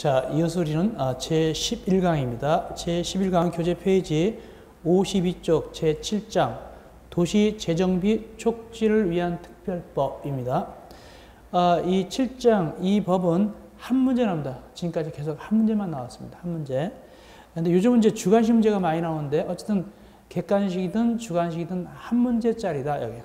자, 이어서 우리는 제11강입니다. 제11강 교재 페이지 52쪽 제7장 도시 재정비 촉진을 위한 특별법입니다. 이 7장, 이 법은 한 문제 나옵니다. 지금까지 계속 한 문제만 나왔습니다. 한 문제. 근데 요즘은 이제 주관식 문제가 많이 나오는데 어쨌든 객관식이든 주관식이든 한 문제짜리다, 여기.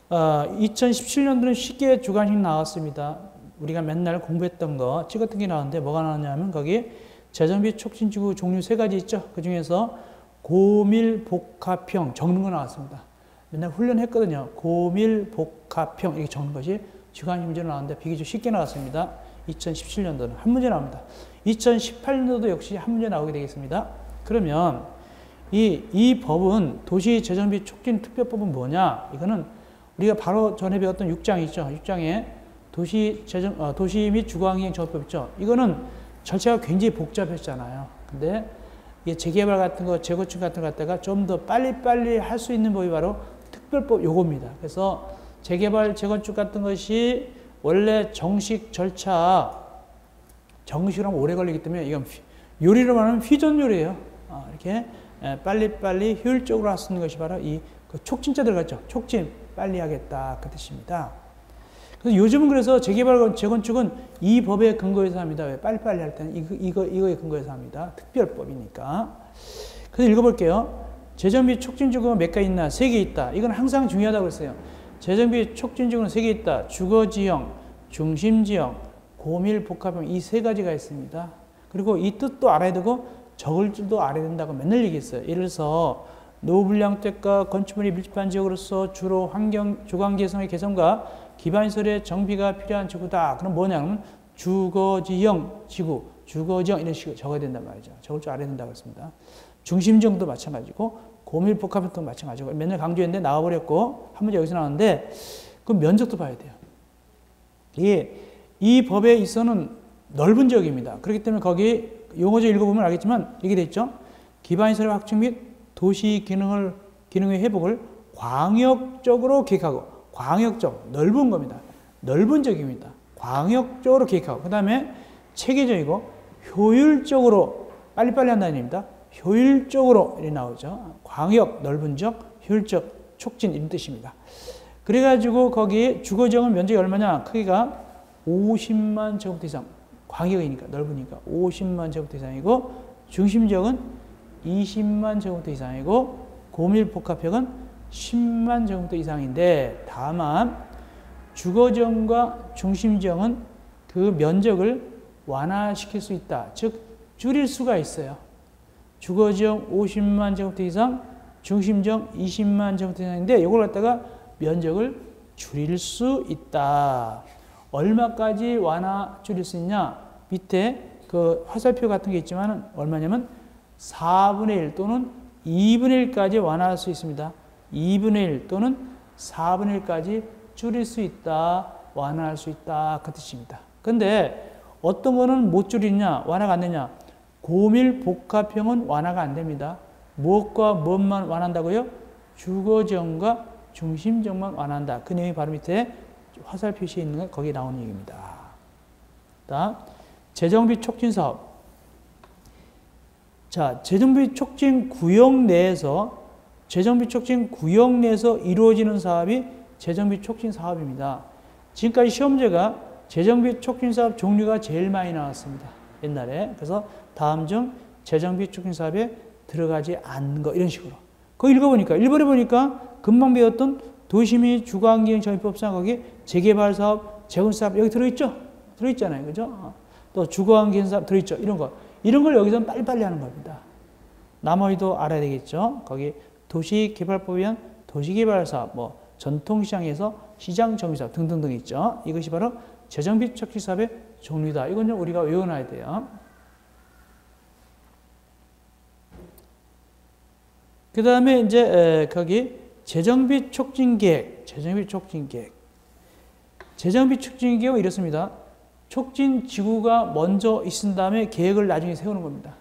2017년도는 쉽게 주관식 나왔습니다. 우리가 맨날 공부했던 거 찍었던 게 나왔는데 뭐가 나왔냐면 거기 재정비 촉진지구 종류 3가지 있죠. 그 중에서 고밀복합형 적는 거 나왔습니다. 맨날 훈련했거든요. 고밀복합형 이렇게 적는 것이 주관식 문제로 나왔는데 비교적 쉽게 나왔습니다. 2017년도는 한 문제 나옵니다. 2018년도도 역시 한 문제 나오게 되겠습니다. 그러면 이 법은 도시재정비 촉진특별법은 뭐냐? 이거는 우리가 바로 전에 배웠던 6장 있죠. 6장에 도시 및 주거환경 정비법 있죠. 이거는 절차가 굉장히 복잡했잖아요. 근데 이게 재개발 같은 거, 재건축 같은 거 갖다가 좀 더 빨리빨리 할 수 있는 법이 바로 특별법 요겁니다. 그래서 재개발, 재건축 같은 것이 원래 정식 절차, 정식으로 하면 오래 걸리기 때문에 이건 요리로 말하면 휘전요리예요. 이렇게 빨리빨리 효율적으로 할 수 있는 것이 바로 그 촉진자 들어갔죠. 촉진, 빨리 하겠다. 그 뜻입니다. 그래서 요즘은 그래서 재개발, 재건축은 이 법에 근거해서 합니다. 왜? 빨리빨리 할 때는 이거에 근거해서 합니다. 특별법이니까. 그래서 읽어볼게요. 재정비 촉진지구가 몇 개 있나? 3개 있다. 이건 항상 중요하다고 했어요. 재정비 촉진지구는 3개 있다. 주거지형, 중심지형, 고밀복합형 이 3가지가 있습니다. 그리고 이 뜻도 알아야 되고 적을 줄도 알아야 된다고 맨날 얘기했어요. 예를 들어서 노후불량택과 건축물이 밀집한 지역으로서 주로 주거 개성의 개선과 기반시설의 정비가 필요한 지구다. 그럼 뭐냐면 주거지형 지구, 주거지형 이런 식으로 적어야 된단 말이죠. 적을 줄 알아야 된다고 했습니다. 중심지형도 마찬가지고 고밀복합형도 마찬가지고 맨날 강조했는데 나와버렸고 한 문제 여기서 나왔는데 그 면적도 봐야 돼요. 이 법에 있어서는 넓은 지역입니다. 그렇기 때문에 거기 용어죠 읽어보면 알겠지만 이렇게 돼 있죠. 기반시설의 확충 및 도시 기능의 회복을 광역적으로 계획하고 광역적, 넓은 겁니다. 넓은 지역입니다. 광역적으로 계획하고 그 다음에 체계적이고 효율적으로 빨리빨리 한다는 얘기입니다. 효율적으로 이렇게 나오죠. 광역, 넓은 지역, 효율적, 촉진 이런 뜻입니다. 그래가지고 거기 주거지역은 면적이 얼마냐? 크기가 50만 제곱미터 이상. 광역이니까 넓으니까 50만 제곱미터 이상이고 중심지역은 20만 제곱미터 이상이고 고밀복합형은 10만 제곱미터 이상인데 다만 주거지역과 중심지역은 그 면적을 완화시킬 수 있다. 즉 줄일 수가 있어요. 주거지역 50만 제곱미터 이상, 중심지역 20만 제곱미터 이상인데 이걸 갖다가 면적을 줄일 수 있다. 얼마까지 줄일 수 있냐? 밑에 그 화살표 같은 게 있지만 얼마냐면 4분의 1 또는 2분의 1까지 완화할 수 있습니다. 2분의 1 또는 4분의 1까지 줄일 수 있다, 완화할 수 있다 그 뜻입니다. 근데 어떤 거는 못 줄이냐, 완화가 안 되냐? 고밀복합형은 완화가 안 됩니다. 무엇과 무엇만 완화한다고요? 주거지역과 중심지역만 완화한다. 그 내용이 바로 밑에 화살 표시에 있는 거 거기에 나오는 얘기입니다. 다음, 재정비 촉진 사업. 자, 재정비 촉진 구역 내에서 이루어지는 사업이 재정비 촉진 사업입니다. 지금까지 시험제가 재정비 촉진 사업 종류가 제일 많이 나왔습니다. 옛날에. 그래서 다음 중 재정비 촉진 사업에 들어가지 않는 거 이런 식으로. 그거 읽어보니까 1번에 보니까 금방 배웠던 도시 및 주거환경 정비법상 거기 재개발 사업, 재건축 사업 여기 들어있죠? 들어있잖아요. 그죠? 또 주거환경 사업 들어있죠? 이런 걸 여기서 빨리빨리 하는 겁니다. 나머지도 알아야 되겠죠? 거기 도시개발법에 의한 도시개발사업, 전통시장에서 시장정비사업 등등등 있죠. 이것이 바로 재정비 촉진 사업의 종류다. 이건 좀 우리가 외워놔야 돼요. 그 다음에 이제 거기 재정비 촉진 계획. 재정비 촉진 계획은 이렇습니다. 촉진 지구가 먼저 있은 다음에 계획을 나중에 세우는 겁니다.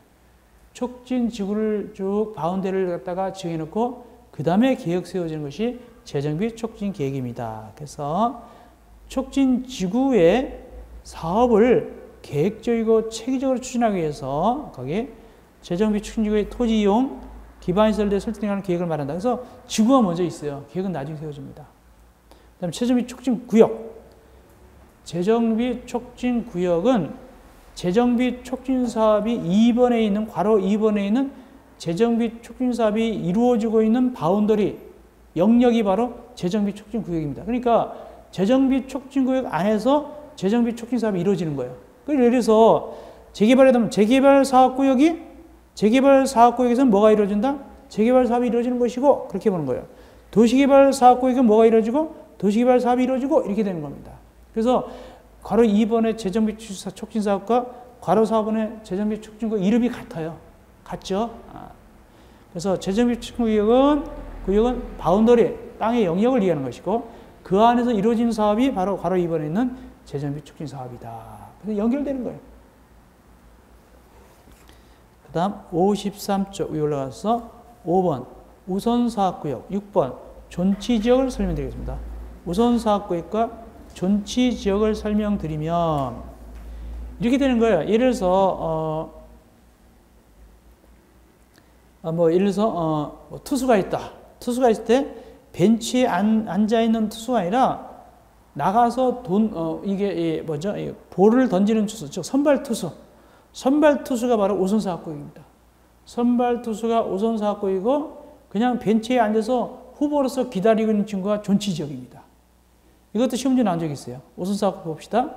촉진 지구를 쭉 바운더리를 갖다가 지어놓고 그 다음에 계획 세워지는 것이 재정비 촉진 계획입니다. 그래서 촉진 지구의 사업을 계획적이고 체계적으로 추진하기 위해서 거기 재정비 추진지구의 토지 이용 기반시설대 설정하는 계획을 말한다. 그래서 지구가 먼저 있어요. 계획은 나중에 세워집니다. 그다음에 재정비 촉진 구역. 재정비 촉진 구역은 재정비 촉진 사업이 2번에 있는 괄호 2번에 있는 재정비 촉진 사업이 이루어지고 있는 바운더리 영역이 바로 재정비 촉진 구역입니다. 그러니까 재정비 촉진 구역 안에서 재정비 촉진 사업이 이루어지는 거예요. 예를 들어서 재개발에 되면 재개발 사업 구역에서는 뭐가 이루어진다? 재개발 사업이 이루어지는 것이고 그렇게 보는 거예요. 도시개발 사업 구역은 뭐가 이루어지고 도시개발 사업이 이루어지고 이렇게 되는 겁니다. 그래서 괄호 2번의 재정비 촉진 사업과 괄호 4번의 재정비 촉진 구역 이름이 같아요. 같죠? 그래서 재정비 촉진 구역은 바운더리, 땅의 영역을 이해하는 것이고 그 안에서 이루어지는 사업이 바로 괄호 2번에 있는 재정비 촉진 사업이다. 그래서 연결되는 거예요. 그 다음 53쪽 위에 올라가서 5번 우선사업구역, 6번 존치지역을 설명드리겠습니다. 우선사업구역과 존치지역을 설명드리면 이렇게 되는 거예요. 예를 들어서 투수가 있다. 투수가 있을 때 벤치에 앉아있는 투수가 아니라 나가서 볼을 던지는 투수, 즉 선발 투수. 선발 투수가 바로 우선사업구역입니다. 선발 투수가 우선사업구역이고 그냥 벤치에 앉아서 후보로서 기다리고 있는 친구가 존치지역입니다. 이것도 시험지에 나온 적이 있어요. 우선사업구역 봅시다.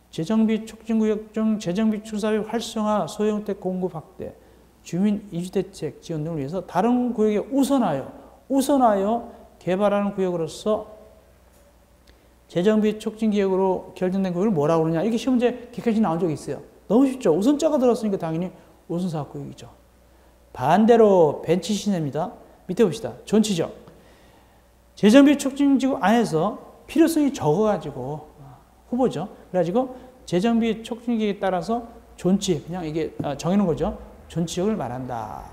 재정비 촉진구역 중 재정비 추사의 활성화, 소형주택 공급 확대, 주민 이주대책 지원 등을 위해서 다른 구역에 우선하여 개발하는 구역으로서 재정비 촉진기획으로 결정된 구역을 뭐라고 그러냐. 이렇게 시험제 객관식 나온 적이 있어요. 너무 쉽죠. 우선자가 들었으니까 당연히 우선사업구역이죠. 반대로 벤치 시내입니다. 밑에 봅시다. 존치적. 재정비 촉진지구 안에서 필요성이 적어가지고 후보죠. 그래가지고 재정비 촉진기획에 따라서 존치, 그냥 이게 정해놓은 거죠. 존치역을 말한다.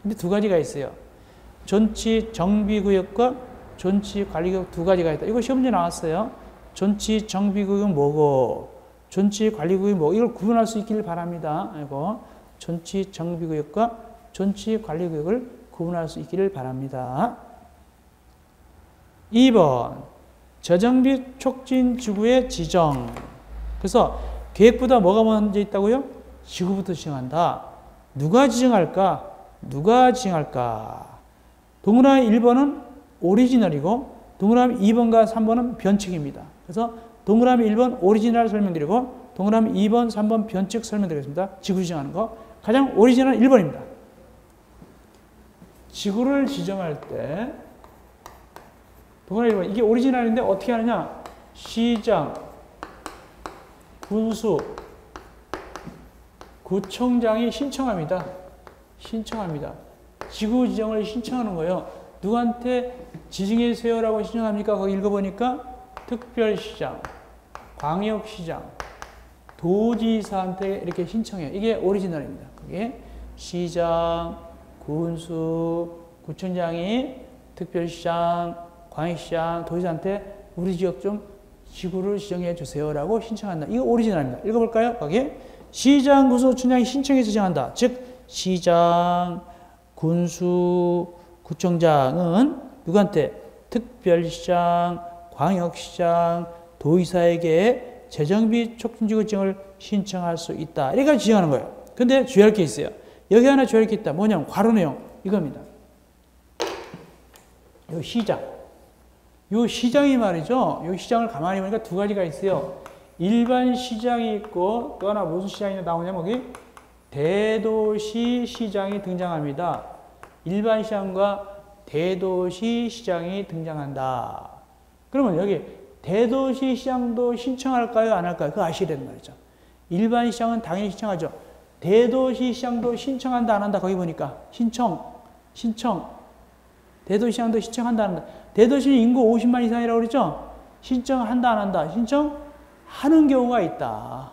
근데 두 가지가 있어요. 존치 정비구역과 존치 관리구역 두 가지가 있다. 이거 시험지에 나왔어요. 존치 정비구역은 뭐고, 존치 관리구역이 뭐고, 이걸 구분할 수 있기를 바랍니다. 이거 존치 정비구역과 존치 관리구역을 구분할 수 있기를 바랍니다. 2번 재정비 촉진 지구의 지정. 그래서 계획보다 뭐가 먼저 있다고요? 지구부터 지정한다. 누가 지정할까? 동그라미 1번은 오리지널이고 동그라미 2번과 3번은 변칙입니다. 그래서 동그라미 1번 오리지널 설명드리고 동그라미 2번, 3번 변칙 설명드리겠습니다. 지구 지정하는 거. 가장 오리지널 1번입니다. 지구를 지정할 때 동그라미 1번 이게 오리지널인데 어떻게 하느냐? 시장, 군수, 구청장이 신청합니다. 지구 지정을 신청하는 거예요. 누구한테 지정해 주세요라고 신청합니까? 거기 읽어보니까 특별시장, 광역시장, 도지사한테 이렇게 신청해요. 이게 오리지널입니다. 그게 시장, 군수, 구청장이 특별시장, 광역시장, 도지사한테 우리 지역 좀 지구를 지정해 주세요라고 신청한다. 이거 오리지널입니다. 읽어볼까요? 거기 시장, 군수, 구청장이 신청해서 지정한다. 즉 시장, 군수, 구청장은 누구한테? 특별시장, 광역시장, 도의사에게 재정비 촉진지구 지정을 신청할 수 있다. 이렇게 지정하는 거예요. 근데 주의할 게 있어요. 여기 하나 주의할 게 있다. 뭐냐면 괄호 내용 이겁니다. 요 시장. 요 시장이 말이죠. 요 시장을 가만히 보니까 두 가지가 있어요. 일반 시장이 있고 또 하나 무슨 시장이 나오냐면 거기 대도시 시장이 등장합니다. 일반 시장과 대도시 시장이 등장한다. 그러면 여기 대도시 시장도 신청할까요? 안 할까요? 그거 아시야 되는 말이죠. 일반 시장은 당연히 신청하죠. 대도시 시장도 신청한다, 안 한다? 거기 보니까 신청. 대도시 시장도 신청한다, 안 한다? 대도시는 인구 50만 이상이라고 그랬죠? 신청한다, 안 한다? 신청하는 경우가 있다.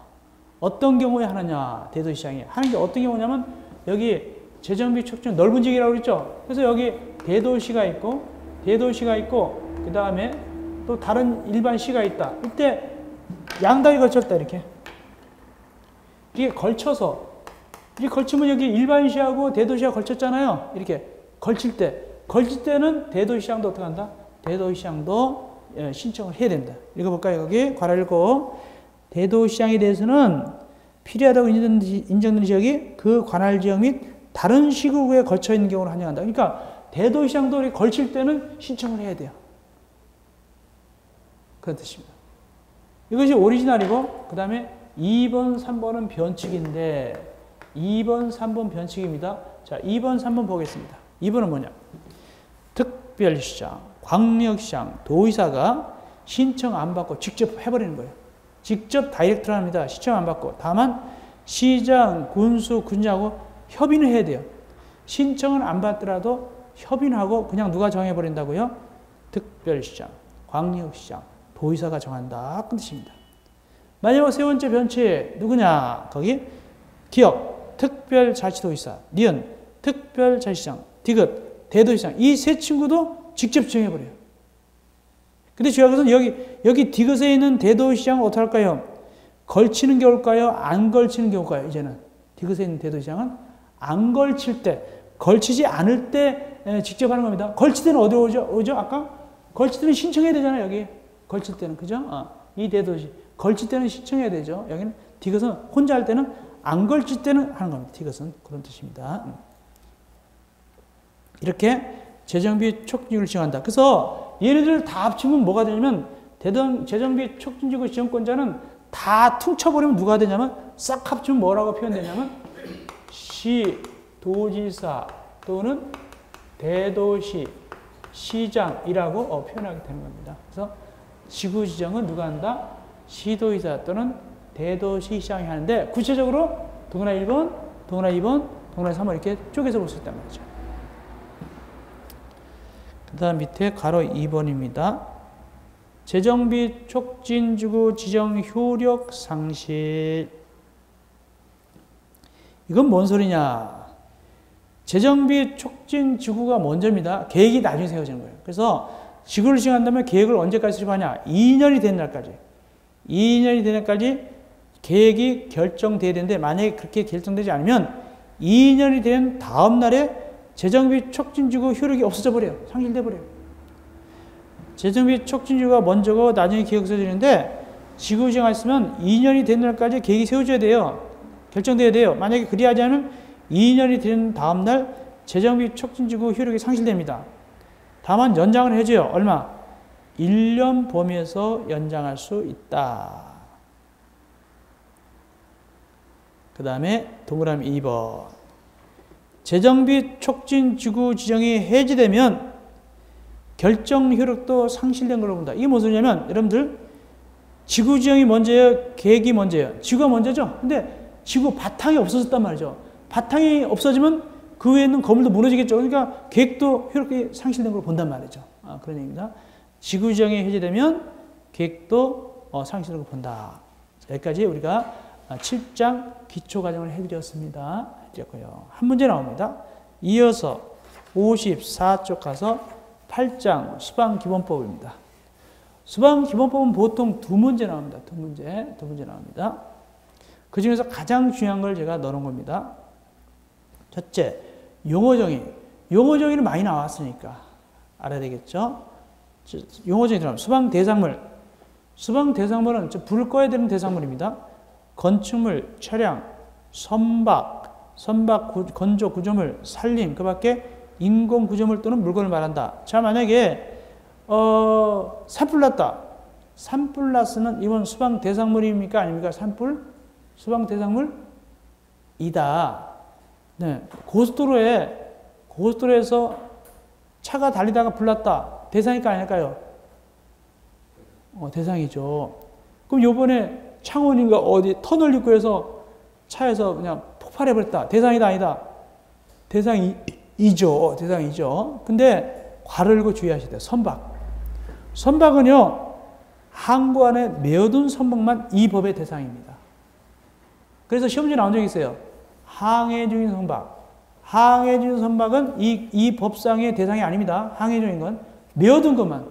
어떤 경우에 하느냐? 대도시 시장이 하는 게 어떤 경우냐면 여기 재정비 촉진 넓은 지역이라고 그랬죠? 그래서 여기 대도시가 있고 그 다음에 또 다른 일반 시가 있다. 이때 양다리 거쳤다 이렇게. 이게 걸쳐서, 이게 걸치면 여기 일반시하고 대도시하고 걸쳤잖아요. 이렇게 걸칠 때는 대도시장도 어떻게 한다? 대도시장도 신청을 해야 된다. 읽어볼까요? 여기 괄호 읽고, 대도시장에 대해서는 필요하다고 인정되는 지역이 그 관할 지역 및 다른 시구구에 걸쳐 있는 경우를 한정한다. 그러니까 대도시장도 이렇게 걸칠 때는 신청을 해야 돼요. 그런 뜻입니다. 이것이 오리지널이고, 그 다음에 2번, 3번은 변칙인데, 2번, 3번 변칙입니다. 자, 2번, 3번 보겠습니다. 2번은 뭐냐? 특별시장, 광역시장, 도의사가 신청 안 받고 직접 해버리는 거예요. 직접 다이렉트로 합니다. 신청 안 받고. 다만 시장, 군수, 군장하고 협의는 해야 돼요. 신청은 안 받더라도 협의하고 그냥 누가 정해버린다고요? 특별시장, 광역시장, 도의사가 정한다. 그 뜻입니다. 마지막 세 번째 변칙 누구냐? 거기 기역, 특별자치도의사, 니은, 특별자치장, 디귿, 대도시장. 이 세 친구도 직접 정해버려요. 근데 중요한 것은 여기 디귿에 있는 대도시장은 어떻게 할까요? 걸치는 경우일까요? 안 걸치는 경우일까요? 이제는 디귿에 있는 대도시장은 안 걸칠 때, 걸치지 않을 때 직접 하는 겁니다. 걸칠 때는 어디 오죠? 아까 걸칠 때는 신청해야 되잖아요. 여기 걸칠 때는, 그죠? 이 대도시 걸칠 때는 신청해야 되죠. 여기는 디귿은 혼자 할 때는, 안 걸칠 때는 하는 겁니다. 디귿은 그런 뜻입니다. 이렇게 재정비 촉진지구를 지정한다. 그래서 얘네들 다 합치면 뭐가 되냐면, 재정비 촉진지구 지정권자는 다 퉁쳐버리면 누가 되냐면, 싹 합치면 뭐라고 표현되냐면, 시, 도지사 또는 대도시, 시장이라고 표현하게 되는 겁니다. 그래서 지구 지정은 누가 한다? 시도의사 또는 대도시장이 하는데, 구체적으로 동그라 1번, 동그라 2번, 동그라 3번 이렇게 쪼개서 볼 수 있단 말이죠. 그 다음 밑에 가로 2번입니다. 재정비 촉진지구 지정 효력 상실. 이건 뭔 소리냐? 재정비 촉진지구가 먼저입니다. 계획이 나중에 세워지는 거예요. 그래서 지구를 지정한다면 계획을 언제까지 수립하냐? 2년이 되는 날까지. 2년이 되는 날까지 계획이 결정돼야 되는데, 만약에 그렇게 결정되지 않으면 2년이 된 다음 날에 재정비 촉진지구 효력이 없어져 버려요. 상실돼 버려요. 재정비 촉진지구가 먼저고 나중에 계획이 세워지는데, 지구 지정했으면 2년이 된 날까지 계획이 세워져야 돼요. 결정돼야 돼요. 만약에 그리하지 않으면 2년이 된 다음 날 재정비 촉진지구 효력이 상실됩니다. 다만 연장을 해줘요. 얼마? 1년 범위에서 연장할 수 있다. 그 다음에 동그라미 2번. 재정비 촉진지구 지정이 해지되면 결정 효력도 상실된 걸로 본다. 이게 무슨 소리냐면, 여러분들 지구 지정이 먼저예요? 계획이 먼저예요? 지구가 먼저죠? 근데 지구 바탕이 없어졌단 말이죠. 바탕이 없어지면 그 위에 있는 건물도 무너지겠죠. 그러니까 계획도 효력이 상실된 걸로 본단 말이죠. 그런 얘기입니다. 지구 지정이 해제되면 계획도 상실된 걸로 본다. 자, 여기까지 우리가 7장 기초과정을 해드렸습니다. 해드렸고요. 한 문제 나옵니다. 이어서 54쪽 가서 8장 수방기본법입니다. 수방기본법은 보통 두 문제 나옵니다. 두 문제 나옵니다. 그 중에서 가장 중요한 걸 제가 넣어놓은 겁니다. 첫째, 용어정의. 용어정의는 많이 나왔으니까 알아야 되겠죠? 용어정의 들어가면 수방대상물. 수방대상물은 불을 꺼야 되는 대상물입니다. 건축물, 차량, 선박, 건조 구조물, 산림, 그 밖에 인공 구조물 또는 물건을 말한다. 자, 만약에 산불 났다. 산불 났으면 이건 수방 대상물입니까? 아닙니까? 산불? 수방 대상물이다. 네. 고속도로에서 차가 달리다가 불났다. 대상일까 아닐까요? 대상이죠. 그럼 요번에 창원인가 어디 터널 입구에서 차에서 그냥 폭발해버렸다. 대상이다, 아니다? 대상이죠. 대상이죠. 근데 괄호 열고 주의하셔야 돼요. 선박은요, 항구 안에 메어둔 선박만 이 법의 대상입니다. 그래서 시험지에 나온 적이 있어요. 항해 중인 선박. 항해 중인 선박은 이 법상의 대상이 아닙니다. 항해 중인 건 메어둔 것만.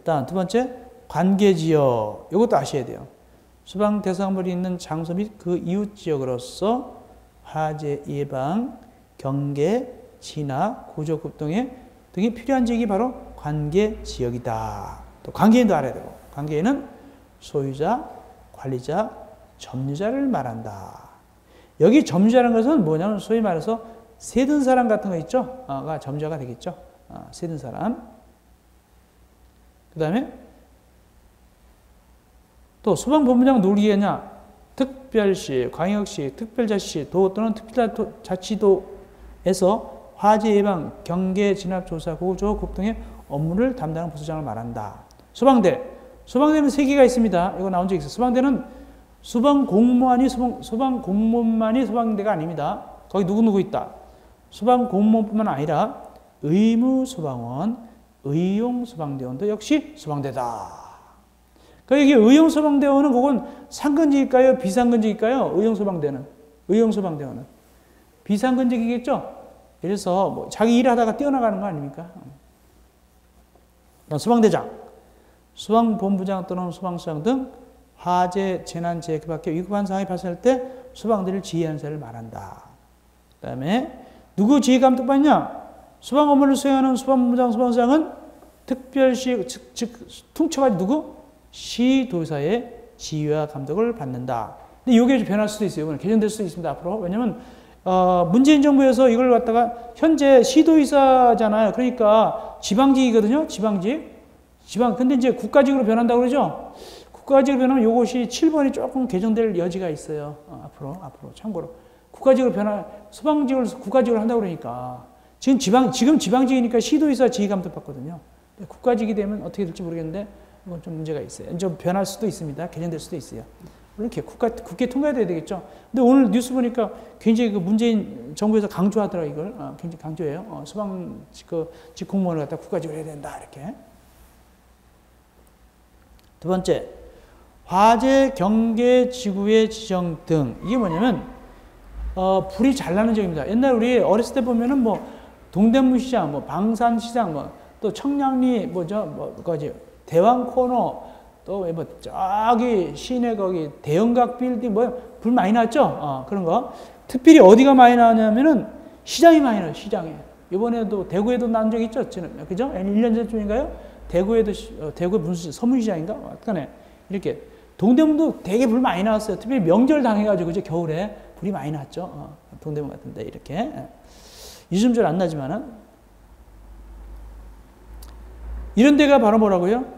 다음 두 번째, 관계지역, 이것도 아셔야 돼요. 수방 대상물이 있는 장소 및 그 이웃 지역으로서 화재 예방, 경계, 진압, 구조급 등이 필요한 지역이 바로 관계지역이다. 또 관계인도 알아야 되고, 관계인은 소유자, 관리자, 점유자를 말한다. 여기 점유자라는 것은 뭐냐면 소위 말해서 세든 사람 같은 거 있죠? 가 점유자가 되겠죠. 세든 사람. 그 다음에 또 소방본부장 누구겠냐? 특별시, 광역시, 특별자치, 도 또는 특별자치도에서 화재 예방, 경계, 진압, 조사, 구조, 급 등의 업무를 담당하는 부서장을 말한다. 소방대는 세 개가 있습니다. 이거 나온 적 있어요. 소방대는 소방공무원만이 소방대가 아닙니다. 거기 누구 있다. 소방공무원뿐만 아니라 의무소방원, 의용소방대원도 역시 소방대다. 그러니까 여기 의용소방대원은 그건 상근직일까요? 비상근직일까요? 의용소방대원은. 비상근직이겠죠? 그래서 뭐 자기 일하다가 뛰어나가는 거 아닙니까? 소방대장, 소방본부장 또는 소방서장 등 화재, 재난, 재해 그 밖에 위급한 상황이 발생할 때 소방대를 지휘하는 자를 말한다. 그 다음에 누구 지휘 감독받냐? 소방 업무를 수행하는 소방본부장, 소방서장은 특별시, 즉 퉁쳐가지고 누구? 시도의사의 지휘와 감독을 받는다. 근데 이게 변할 수도 있어요. 이번에 개정될 수도 있습니다. 앞으로. 왜냐면 문재인 정부에서 이걸 갖다가 현재 시도의사잖아요. 그러니까 지방직이거든요. 근데 이제 국가직으로 변한다고 그러죠. 국가직으로 변하면 이것이 7번이 조금 개정될 여지가 있어요. 앞으로 참고로. 소방직을 국가직으로 한다고 그러니까. 지금 지방직이니까 시도의사 지휘감독 받거든요. 국가직이 되면 어떻게 될지 모르겠는데 이건 좀 문제가 있어요. 좀 변할 수도 있습니다. 개정될 수도 있어요. 물론 국회 통과돼야 되겠죠. 근데 오늘 뉴스 보니까 굉장히 그 문재인 정부에서 강조하더라고요. 이걸 굉장히 강조해요. 소방직 공무원을 갖다 국가직으로 해야 된다. 이렇게. 두 번째, 화재 경계 지구의 지정 등. 이게 뭐냐면 불이 잘 나는 지역입니다. 옛날 우리 어렸을 때 보면은 뭐 동대문 시장, 뭐 방산 시장, 또 청량리 대왕 코너, 또 뭐 저기 시내 거기 대형각 빌딩 불 많이 났죠? 그런 거. 특별히 어디가 많이 나냐면은 시장이 많이 나요. 시장에. 이번에도 대구에도 난 적 있죠? 그죠? 1년 전쯤인가요? 대구에 무슨 서문시장인가? 약간에 이렇게 동대문도 되게 불 많이 나왔어요. 특별히 명절 당해가지고 이제 겨울에 불이 많이 났죠. 동대문 같은데 이렇게. 요즘 잘 안 나지만은 이런 데가 바로 뭐라고요?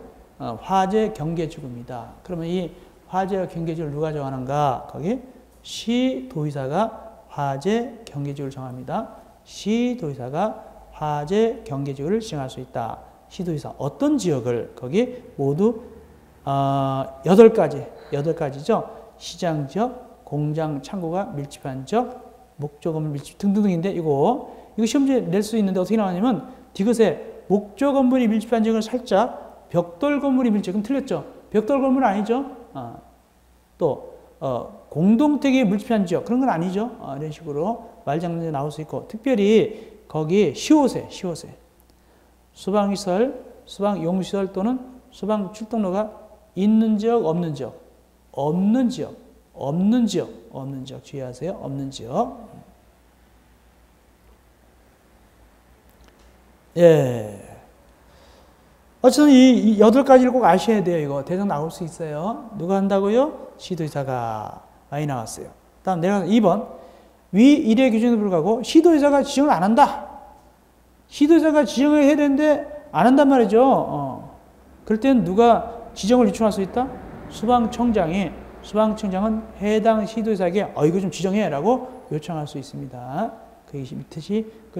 화재 경계지구입니다. 그러면 이 화재와 경계지구를 누가 정하는가? 거기 시도의사가 화재 경계지구를 정합니다. 시도의사가 화재 경계지구를 지정할 수 있다. 시도의사 어떤 지역을 거기 모두 8가지죠. 시장 지역, 공장, 창고가 밀집한 지역, 목조 건물 밀집 등등인데 이거 시험지에 낼 수 있는데 어떻게 나왔냐면 디귿에 목조 건물이 밀집한 지역을 살짝 벽돌 건물이 밀집. 그럼 틀렸죠. 벽돌 건물은 아니죠. 또 공동택이 밀집한 지역 그런 건 아니죠. 이런 식으로 말장난이 나올 수 있고 특별히 거기 시호세 소방시설, 소방용시설 또는 소방 출동로가 있는 지역, 없는 지역 주의하세요. 없는 지역. 예. 어쨌든 이 8가지를 꼭 아셔야 돼요. 이거 대상 나올 수 있어요. 누가 한다고요? 시도의사가 많이 나왔어요. 다음 내려가서 2번. 위 1의 규정에 불구하고 시도의사가 지정을 안 한다. 시도의사가 지정을 해야 되는데 안 한단 말이죠. 그럴 때는 누가 지정을 요청할 수 있다? 소방청장은 해당 시도의사에게 이거 좀 지정해 라고 요청할 수 있습니다. 그것이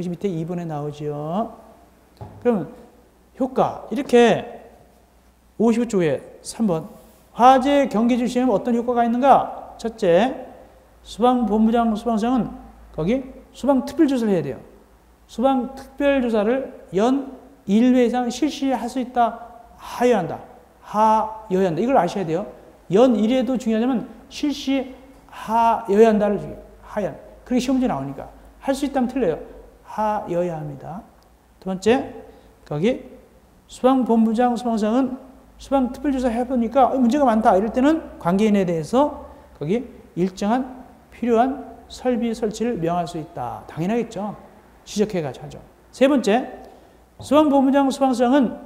밑에 2번에 나오죠. 그러면 효과 이렇게 55쪽에 3번 화재 경계지구 시행에 어떤 효과가 있는가? 첫째, 소방본부장, 소방서장은 거기 소방특별조사를 해야 돼요. 소방특별조사를 연 1회 이상 실시할 수 있다. 하여야 한다. 이걸 아셔야 돼요. 연 1회도 중요하냐면 실시하여야 한다를 중요해요. 그렇게 시험지 나오니까. 할 수 있다면 틀려요. 하여야 합니다. 두 번째, 거기 소방본부장, 소방서장은 수방특별조사 해보니까 문제가 많다. 이럴 때는 관계인에 대해서 거기 일정한 필요한 설비 설치를 명할 수 있다. 당연하겠죠. 지적해가지고 하죠. 세 번째, 수방본부장, 수방서장은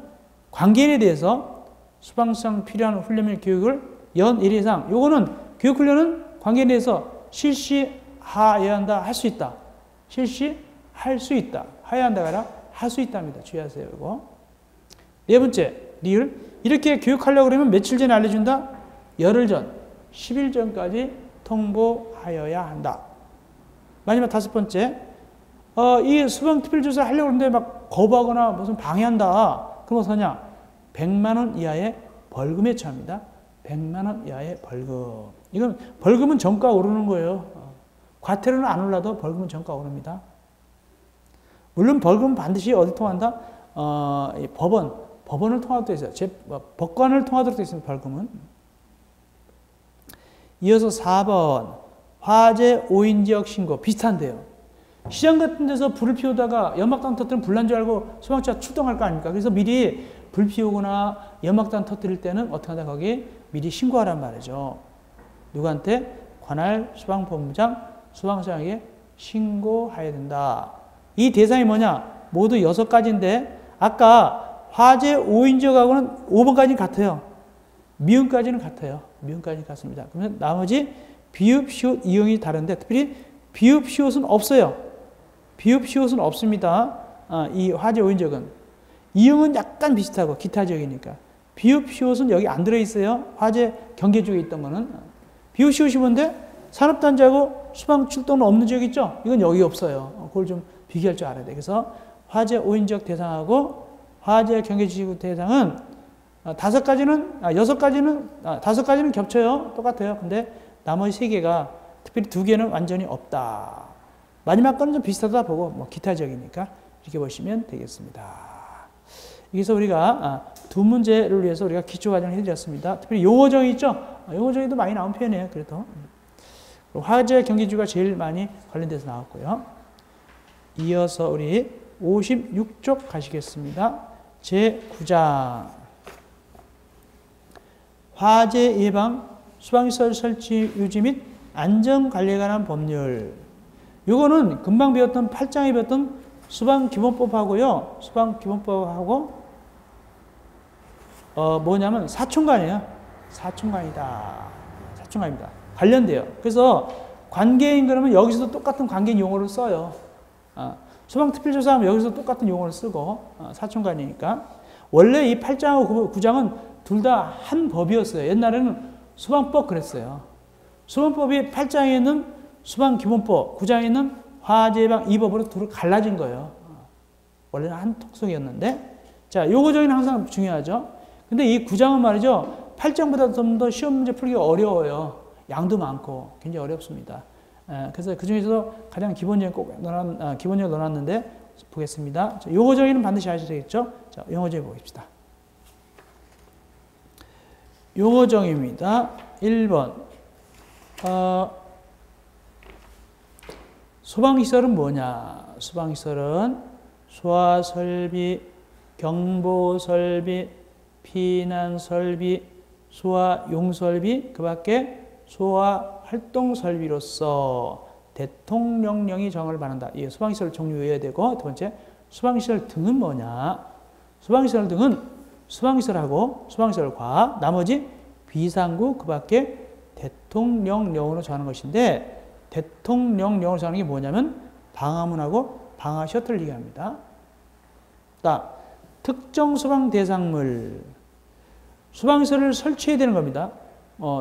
관계인에 대해서 수방상 필요한 훈련 및 교육을 연 1회 이상, 요거는 교육훈련은 관계인에 대해서 실시하여야 한다. 할 수 있다. 실시할 수 있다. 하여야 한다가 아니라 할 수 있답니다. 주의하세요. 이거. 네 번째, 리을. 이렇게 교육하려고 그러면 며칠 전에 알려준다? 열흘 전, 10일 전까지 통보하여야 한다. 마지막 다섯 번째, 이 수방특별조사 하려고 하는데 막 거부하거나 무슨 방해한다. 그럼 어떠냐? 100만 원 이하의 벌금에 처합니다. 100만 원 이하의 벌금. 이건 벌금은 정가 오르는 거예요. 과태료는 안 올라도 벌금은 정가 오릅니다. 물론 벌금은 반드시 어디 통한다? 법원을 통하도록 되어 있어요. 법관을 통하도록 되어 있습니다. 벌금은. 이어서 4번 화재 오인지역 신고. 비슷한데요. 시장 같은 데서 불을 피우다가 연막탄 터뜨리면 불난 줄 알고 소방차가 출동할 거 아닙니까? 그래서 미리 불 피우거나 연막탄 터뜨릴 때는 어떻게 한다? 거기 미리 신고하란 말이죠. 누구한테? 관할 소방본부장, 소방서장에게 신고해야 된다. 이 대상이 뭐냐? 모두 6가지인데 아까 화재 5인지역하고는 5번까지는 같아요. 미음까지는 같아요. 미음까지는 같습니다. 그러면 나머지 비읍, 시옷, 이응이 다른데 특별히 비읍, 시옷은 없어요. 비읍, 시옷은 없습니다. 이 화재 5인지역은. 이응은 약간 비슷하고 기타 지역이니까. 비읍, 시옷은 여기 안 들어있어요. 화재 경계 쪽에 있던 거는. 비읍, 시옷이 뭔데? 산업단지하고 수방 출동은 없는 지역 있죠? 이건 여기 없어요. 그걸 좀 비교할 줄 알아야 돼. 그래서 화재 5인지역 대상하고 화재 경계지구 대상은 5가지는 겹쳐요. 똑같아요. 근데 나머지 3개가 특별히 2개는 완전히 없다. 마지막 거는 좀 비슷하다 보고 뭐 기타 지역이니까 이렇게 보시면 되겠습니다. 여기서 우리가 두 문제를 위해서 우리가 기초과정을 해드렸습니다. 특별히 용어정의 있죠? 용어정의도 많이 나온 편이에요. 그래도 화재 경계지구가 제일 많이 관련돼서 나왔고요. 이어서 우리 56쪽 가시겠습니다. 제9장 화재 예방 수방시설 설치 유지 및 안전관리에 관한 법률. 이거는 금방 배웠던 8장에 배웠던 수방기본법하고요. 수방기본법하고 뭐냐면 사촌관이에요. 사촌관입니다. 관련돼요. 그래서 관계인 그러면 여기서도 똑같은 관계인 용어를 써요. 소방특별조사하면 여기서 똑같은 용어를 쓰고 사촌관이니까. 원래 이 8장하고 9장은 둘 다 한 법이었어요. 옛날에는 소방법 그랬어요. 소방법이 8장에 있는 소방기본법, 9장에 있는 화재예방 이 법으로 둘을 갈라진 거예요. 원래는 한 통속이었는데. 자, 요거정의는 항상 중요하죠. 근데 이 9장은 말이죠. 8장보다 좀 더 시험 문제 풀기가 어려워요. 양도 많고 굉장히 어렵습니다. 그래서 그 중에서도 가장 기본적으로 넣어놨는데 보겠습니다. 자, 용어정의는 반드시 아셔야 되겠죠? 자, 용어정의 보겠습니다. 용어정의입니다. 1번. 소방시설은 뭐냐? 소방시설은 소화설비, 경보설비, 피난설비, 소화용설비, 그 밖에 소화활동설비로서 대통령령이 정을 받는다. 이 소방시설 종류 외워야 되고, 두 번째, 소방시설 등은 뭐냐? 소방시설 등은 소방시설하고 소방시설과 나머지 비상구 그 밖에 대통령령으로 정하는 것인데, 대통령령으로 정하는 게 뭐냐면 방화문하고 방화 셔틀을 얘기합니다. 특정 소방 대상물. 소방시설을 설치해야 되는 겁니다.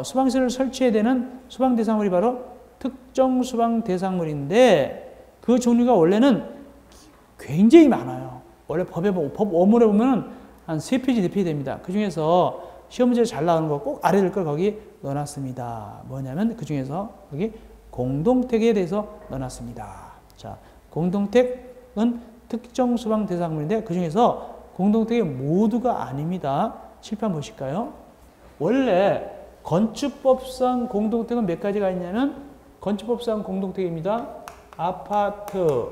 소방시설을 설치해야 되는 소방 대상물이 바로 특정 소방 대상물인데 그 종류가 원래는 굉장히 많아요. 원래 법 어문에 보면 한 3페이지, 4페이지 됩니다. 그 중에서 시험 문제 잘 나오는 거 꼭 알아야 될 걸 거기 넣어놨습니다. 뭐냐면 그 중에서 여기 공동택에 대해서 넣어놨습니다. 자, 공동택은 특정 소방 대상물인데 그 중에서 공동택이 모두가 아닙니다. 칠판 보실까요? 원래 건축법상 공동택은 몇 가지가 있냐면 건축법상 공동택입니다. 아파트,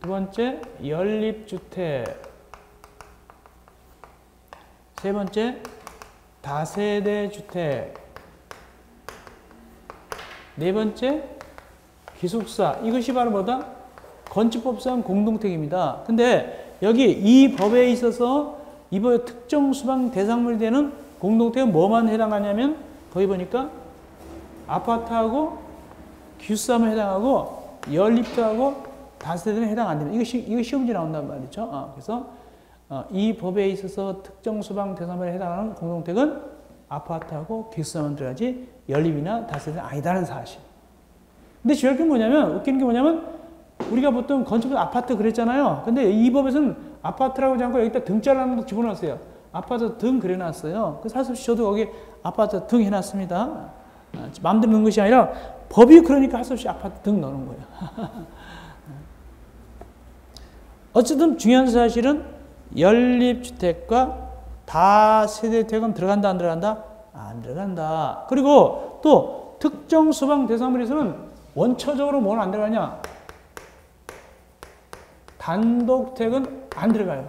두 번째 연립주택, 세 번째, 다세대 주택. 네 번째, 기숙사. 이것이 바로 뭐다? 건축법상 공동택입니다. 근데 여기 이 법에 있어서 이 법의 특정 수방 대상물이 되는 공동택은 뭐만 해당하냐면 거기 보니까 아파트하고 기숙사만 해당하고 연립도하고 다세대는 해당 안 됩니다. 이거 시험지 나온단 말이죠. 그래서 이 법에 있어서 특정 수방 대상물에 해당하는 공동택은 아파트하고 기숙사만 들어가지 연립이나 다세대는 아니다는 사실. 근데 중요한 게 뭐냐면, 웃기는 게 뭐냐면, 우리가 보통 건축법 아파트 그랬잖아요. 근데 이 법에서는 아파트라고 하지 않고 여기다 등자라는 거 집어넣었어요. 아파트 등 그려놨어요. 그래서 할 수 없이 저도 거기 아파트 등 해놨습니다. 마음대로 넣은 것이 아니라 법이 그러니까 할 수 없이 아파트 등 넣는 거예요. 어쨌든 중요한 사실은 연립주택과 다세대주택은 들어간다, 안 들어간다? 안 들어간다. 그리고 또 특정 수방 대상물에서는 원초적으로 뭐는 안 들어가냐? 단독택은 안 들어가요.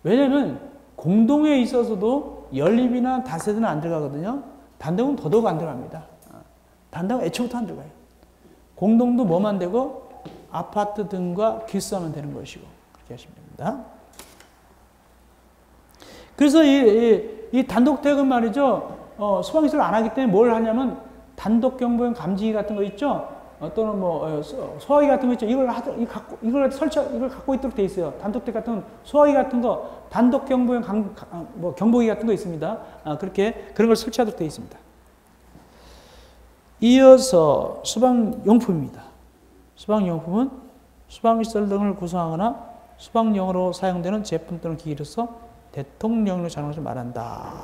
왜냐하면 공동에 있어서도 연립이나 다세대는 안 들어가거든요. 단독은 더더욱 안 들어갑니다. 단독은 애초부터 안 들어가요. 공동도 뭐만 되고 아파트 등과 기숙사만 되는 것이고 그렇게 하시면 됩니다. 그래서 이 단독택은 말이죠. 수방시설 안 하기 때문에 뭘 하냐면 단독경보용 감지기 같은 거 있죠. 또는 뭐 소화기 같은 거 있죠. 이걸 갖고 있도록 돼 있어요. 단독택 같은 건 소화기 같은 거 단독경보용 경보기 같은 거 있습니다. 그런 걸 설치하도록 돼 있습니다. 이어서 수방용품입니다. 수방용품은 수방시설 등을 구성하거나 수방용으로 사용되는 제품 또는 기기로서 대통령으로 자는 것을 말한다.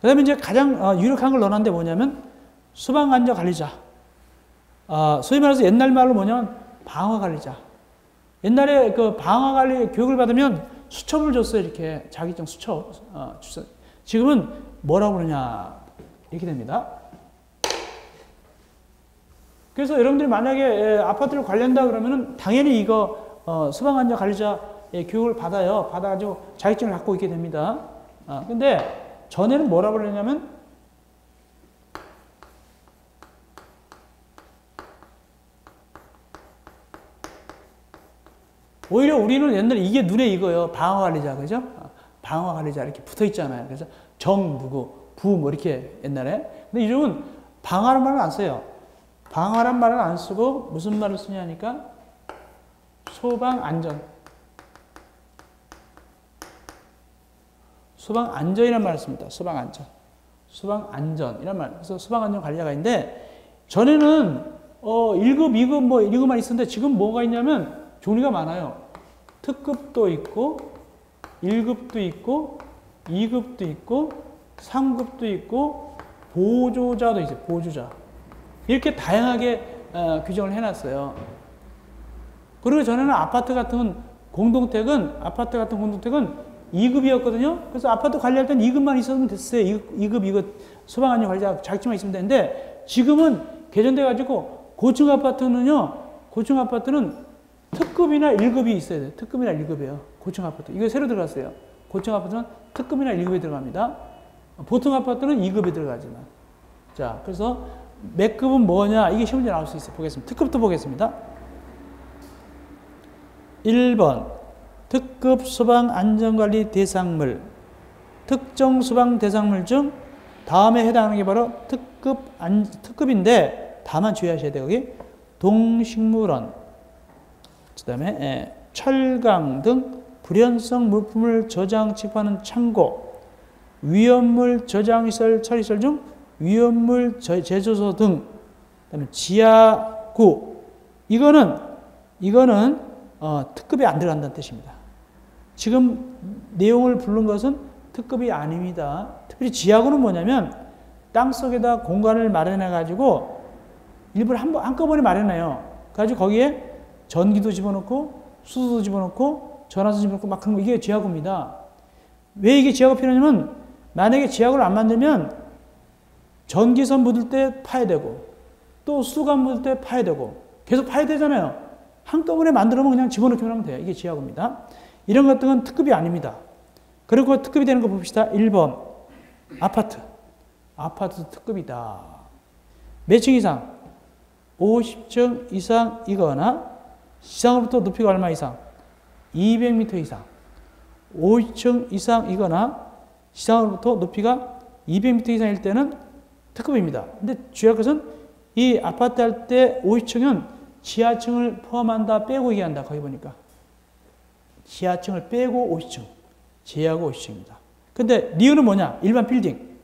그 다음에 이제 가장 유력한 걸 넣어놨는데 뭐냐면 수방안전관리자. 소위 말해서 옛날 말로 뭐냐면 방화관리자. 옛날에 그 방화관리 교육을 받으면 수첩을 줬어요. 이렇게 자기적 수첩. 지금은 뭐라고 그러냐. 이렇게 됩니다. 그래서 여러분들이 만약에 아파트를 관리한다 그러면은 당연히 이거 수방안전관리자 교육을 받아요. 받아가지고 자격증을 갖고 있게 됩니다. 근데 전에는 뭐라고 그러냐면 오히려 우리는 옛날에 이게 눈에 익어요. 방화관리자, 그죠? 방화관리자 이렇게 붙어 있잖아요. 그래서 정, 누구, 부, 뭐 이렇게 옛날에. 근데 요즘은 방화란 말은 안 써요. 방화란 말은 안 쓰고 무슨 말을 쓰냐니까 소방안전. 소방안전이라는 말을 씁니다. 소방안전. 소방안전이라는 말. 그래서 소방안전 관리자가 있는데 전에는 1급, 2급 뭐 1급만 있었는데 지금 뭐가 있냐면 종류가 많아요. 특급도 있고 1급도 있고 2급도 있고 3급도 있고 보조자도 있어요. 보조자. 이렇게 다양하게 규정을 해놨어요. 그리고 전에는 아파트 같은 공동택은 2급이었거든요. 그래서 아파트 관리할 때는 2급만 있으면 됐어요. 2급, 이거 소방안전 관리자 자격증만 있으면 되는데 지금은 개정돼 가지고 고층 아파트는 특급이나 1급이 있어야 돼요. 특급이나 1급이에요. 고층 아파트. 이거 새로 들어갔어요. 고층 아파트는 특급이나 1급에 들어갑니다. 보통 아파트는 2급에 들어가지만. 자, 그래서 몇 급은 뭐냐? 이게 시험에 나올 수 있어요. 보겠습니다. 특급도 보겠습니다. 1번. 특급 소방 안전관리 대상물. 특정 소방 대상물 중 다음에 해당하는 게 바로 특급인데 다만 주의하셔야 돼요. 여기 동식물원. 그 다음에 철강 등 불연성 물품을 저장 취급하는 창고, 위험물 저장시설, 처리시설 중 위험물 제조소 등, 그다음에 지하구. 이거는 특급이 안 들어간다는 뜻입니다. 지금 내용을 부른 것은 특급이 아닙니다. 특별히 지하구는 뭐냐면 땅 속에다 공간을 마련해 가지고 일부러 한꺼번에 마련해요. 가지고 거기에 전기도 집어넣고 수도도 집어넣고 전화도 집어넣고 막 그런 거, 이게 지하구입니다. 왜 이게 지하구가 필요하냐면 만약에 지하구를 안 만들면 전기선 묻을 때 파야 되고 또 수도관 묻을 때 파야 되고 계속 파야 되잖아요. 한꺼번에 만들어면 그냥 집어넣기만 하면 돼요. 이게 지하구입니다. 이런 것들은 특급이 아닙니다. 그리고 특급이 되는 거 봅시다. 1번 아파트. 아파트 특급이다. 몇 층 이상? 50층 이상이거나 시상으로부터 높이가 얼마 이상? 200m 이상. 50층 이상이거나 시상으로부터 높이가 200m 이상일 때는 특급입니다. 근데 주의할 것은 이 아파트 할 때 50층은 지하층을 포함한다, 빼고 얘기한다. 거기 보니까. 지하층을 빼고 50층. 제하고 50층입니다. 근데 리은은 뭐냐? 일반 빌딩.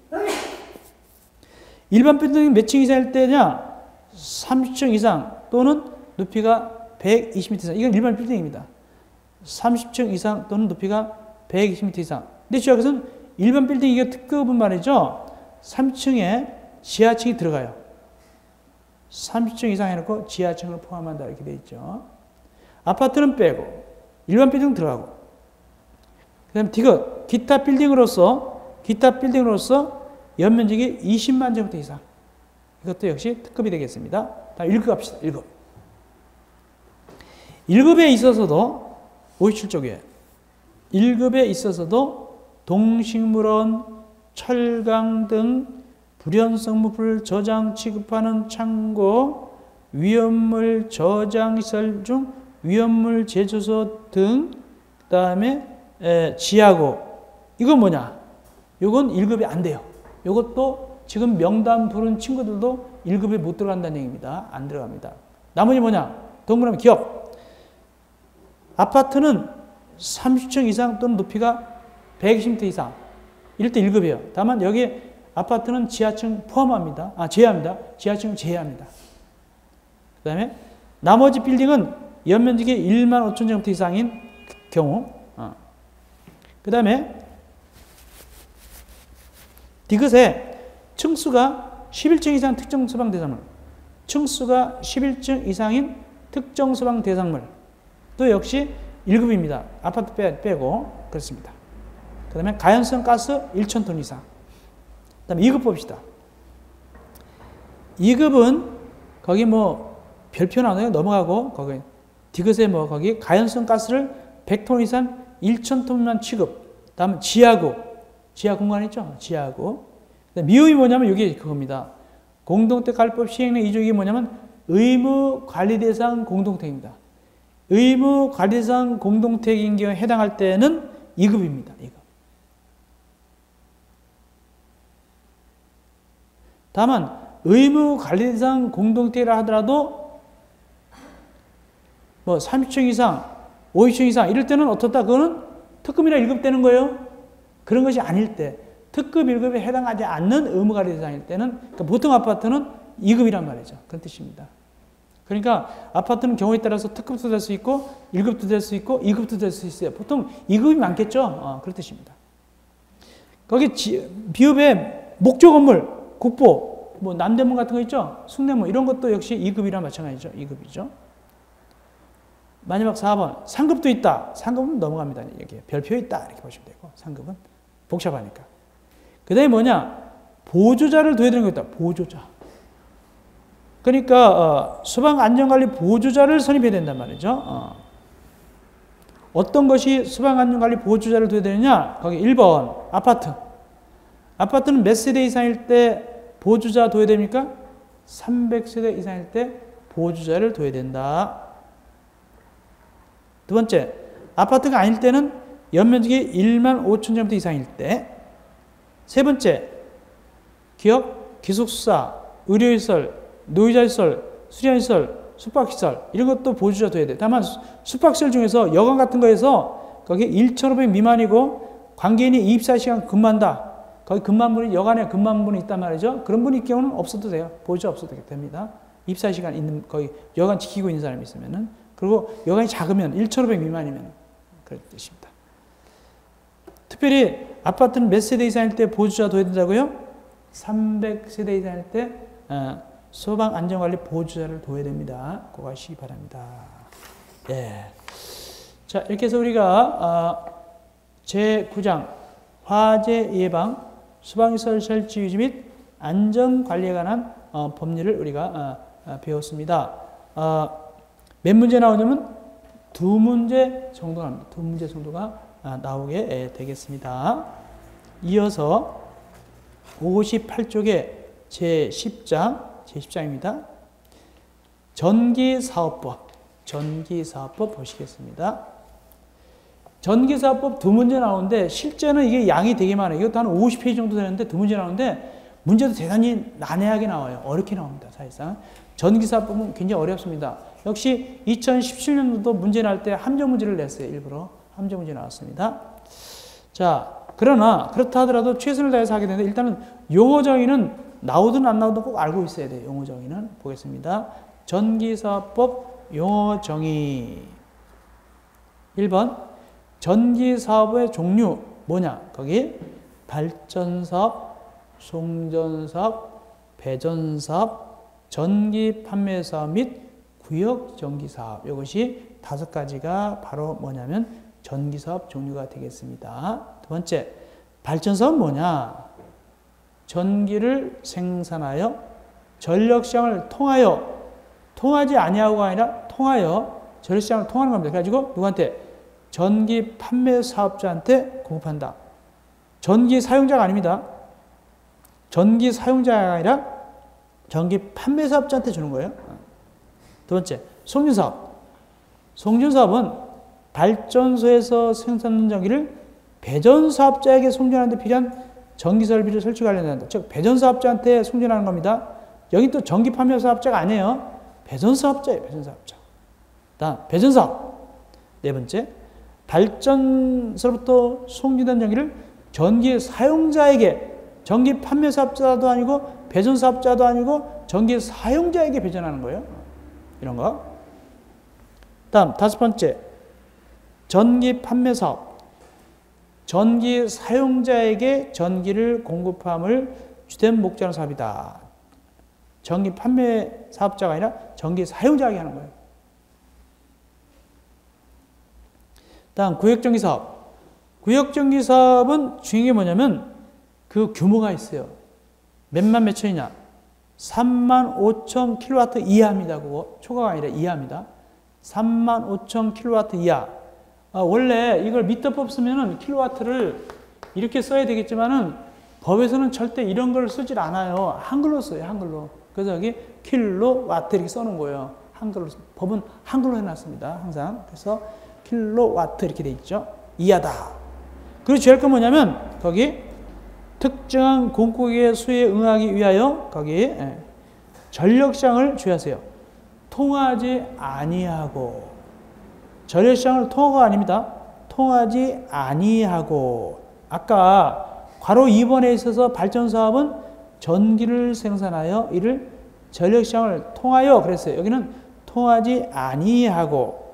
일반 빌딩이 몇 층 이상일 때냐? 30층 이상 또는 높이가 120m 이상. 이건 일반 빌딩입니다. 30층 이상 또는 높이가 120m 이상. 근데 주의할 것은 일반 빌딩 이게 특급은 말이죠. 3층에 지하층이 들어가요. 30층 이상 해놓고 지하층을 포함한다 이렇게 되어 있죠. 아파트는 빼고 일반 빌딩 들어가고. 그 다음에 디귿 기타 빌딩으로서 연면적이 20만 제곱미터 이상. 이것도 역시 특급이 되겠습니다. 다음 1급 갑시다. 1급. 1급에 있어서도 57쪽에 1급에 있어서도 동식물원, 철강 등 불연성물을 저장 취급하는 창고, 위험물 저장시설 중 위험물 제조소 등, 그 다음에 지하고. 이건 뭐냐? 이건 1급이 안 돼요. 이것도 지금 명단 부른 친구들도 1급에 못 들어간다는 얘기입니다. 안 들어갑니다. 나머지 뭐냐? 동그라미 기업. 아파트는 30층 이상 또는 높이가 120m 이상. 이럴 때 1급이에요. 다만 여기 아파트는 지하층 포함합니다. 제외합니다. 지하층을 제외합니다. 그 다음에 나머지 빌딩은 연면적이 1만 5천 제곱미터 이상인 경우. 그 다음에 디귿에 층수가 11층 이상 특정 소방 대상물. 층수가 11층 이상인 특정 소방 대상물. 또 역시 1급입니다. 아파트 빼고 그렇습니다. 그 다음에 가연성 가스 1,000톤 이상. 그 다음에 2급 봅시다. 2급은 거기 뭐 별표 나오네요. 넘어가고 거기 디귿에 뭐 거기 가연성 가스를 100톤 이상 1,000톤만 취급. 다음 지하구. 지하 공간 있죠? 지하구. 미음이 뭐냐면 이게 그겁니다. 공동택관리법 시행령 2조 뭐냐면 의무관리대상 공동택입니다. 의무관리대상 공동택인 경우에 해당할 때는 2급입니다. 2급. 다만 의무관리대상 공동택이라 하더라도 뭐 30층 이상, 50층 이상 이럴 때는 어떻다? 그거는 특급이나 1급 되는 거예요. 그런 것이 아닐 때 특급 1급에 해당하지 않는 의무관리 대상일 때는 그러니까 보통 아파트는 2급이란 말이죠. 그런 뜻입니다. 그러니까 아파트는 경우에 따라서 특급도 될 수 있고 1급도 될 수 있고 2급도 될 수 있어요. 보통 2급이 많겠죠. 그런 뜻입니다. 거기 비읍에 목조 건물, 국보, 뭐 남대문 같은 거 있죠. 숭례문 이런 것도 역시 2급이랑 마찬가지죠. 2급이죠. 마지막 4번 상급도 있다. 상급은 넘어갑니다. 여기 별표 있다 이렇게 보시면 되고 상급은 복잡하니까. 그 다음에 뭐냐? 보조자를 둬야 되는 거 있다. 보조자. 그러니까 수방안전관리 보조자를 선임해야 된단 말이죠. 어떤 것이 수방안전관리 보조자를 둬야 되느냐? 거기 1번 아파트. 아파트는 몇 세대 이상일 때 보조자 둬야 됩니까? 300세대 이상일 때 보조자를 둬야 된다. 두 번째, 아파트가 아닐 때는 연면적이 1만 5천 제곱미터 이상일 때. 세 번째, 기업, 기숙사, 의료시설, 노이자시설, 수련시설, 숙박시설 이런 것도 보조자 둬야 돼. 다만 숙박시설 중에서 여관 같은 거에서 거기 1,500 미만이고 관계인이 24시간 근무한다. 거기 근무분이 여관에 근무분이 있단 말이죠. 그런 분이 경우는 없어도 돼요. 보조자 없어도 됩니다. 24시간 있는 거기 여관 지키고 있는 사람이 있으면은. 그리고 여관이 작으면 1,500 미만이면 그런 뜻입니다. 특별히 아파트는 몇 세대 이상일 때 보조자 둬야 된다고요? 300세대 이상일 때 소방안전관리 보조자를 둬야 됩니다. 그거 하시기 바랍니다. 예. 자, 이렇게 해서 우리가 제9장 화재 예방, 소방시설 설치 유지 및 안전관리에 관한 법률을 우리가 배웠습니다. 몇 문제 나오냐면 2문제 정도 나옵니다. 2문제 정도가 나오게 되겠습니다. 이어서 58쪽에 제10장입니다. 전기사업법 보시겠습니다. 전기사업법 두 문제 나오는데 실제는 이게 양이 되게 많아요. 이것도 한 50페이지 정도 되는데 두 문제 나오는데 문제도 대단히 난해하게 나와요. 어렵게 나옵니다. 사실상. 전기사업법은 굉장히 어렵습니다. 역시 2017년도도 문제 날 때 함정 문제를 냈어요. 일부러 함정 문제 나왔습니다. 자, 그러나 그렇다 하더라도 최선을 다해서 하게 되는데 일단은 용어 정의는 나오든 안 나오든 꼭 알고 있어야 돼요. 용어 정의는 보겠습니다. 전기사업법 용어 정의 1번 전기사업의 종류 뭐냐? 거기 발전사업, 송전사업, 배전사업, 전기판매사업 및 구역전기사업 이것이 5가지가 바로 뭐냐면 전기사업 종류가 되겠습니다. 두 번째 발전사업은 뭐냐? 전기를 생산하여 전력시장을 통하지 아니하고가 아니라 통하여 전력시장을 통하는 겁니다. 그래가지고 누구한테? 전기 판매 사업자한테 공급한다. 전기 사용자가 아닙니다. 전기 사용자가 아니라 전기 판매 사업자한테 주는 거예요. 두 번째, 송전사업. 송전사업은 발전소에서 생산된 전기를 배전사업자에게 송전하는 데 필요한 전기설비를 설치 관련된다. 즉 배전사업자한테 송전하는 겁니다. 여기 또 전기 판매 사업자가 아니에요. 배전사업자예요. 배전사업자. 다음 배전사업. 네 번째, 발전소로부터 송전된 전기를 전기 사용자에게, 전기 판매 사업자도 아니고 배전 사업자도 아니고 전기 사용자에게 배전하는 거예요. 이런 거. 다음 5번째, 전기 판매 사업. 전기 사용자에게 전기를 공급함을 주된 목적으로 하는 사업이다. 전기 판매 사업자가 아니라 전기 사용자에게 하는 거예요. 다음 구역전기 사업. 구역전기 사업은 중요한 게 뭐냐면 그 규모가 있어요. 몇만 몇천이냐? 35,000kW 이하입니다. 그거 초과가 아니라 이하입니다. 35,000kW 이하. 원래 이걸 미터법 쓰면은 킬로와트를 이렇게 써야 되겠지만은 법에서는 절대 이런 걸 쓰질 않아요. 한글로 써요. 한글로. 그래서 여기 킬로와트 이렇게 써놓은 거예요. 한글로. 법은 한글로 해놨습니다. 항상. 그래서 킬로와트 이렇게 돼 있죠. 이하다. 그리고 주의할 건 뭐냐면 거기 특정한 공급의 수에 응하기 위하여 거기 전력시장을 주의하세요. 통하지 아니하고, 전력시장을 통화가 아닙니다. 통하지 아니하고, 아까 괄호 2번에 있어서 발전사업은 전기를 생산하여 이를 전력시장을 통하여 그랬어요. 여기는 통하지 아니하고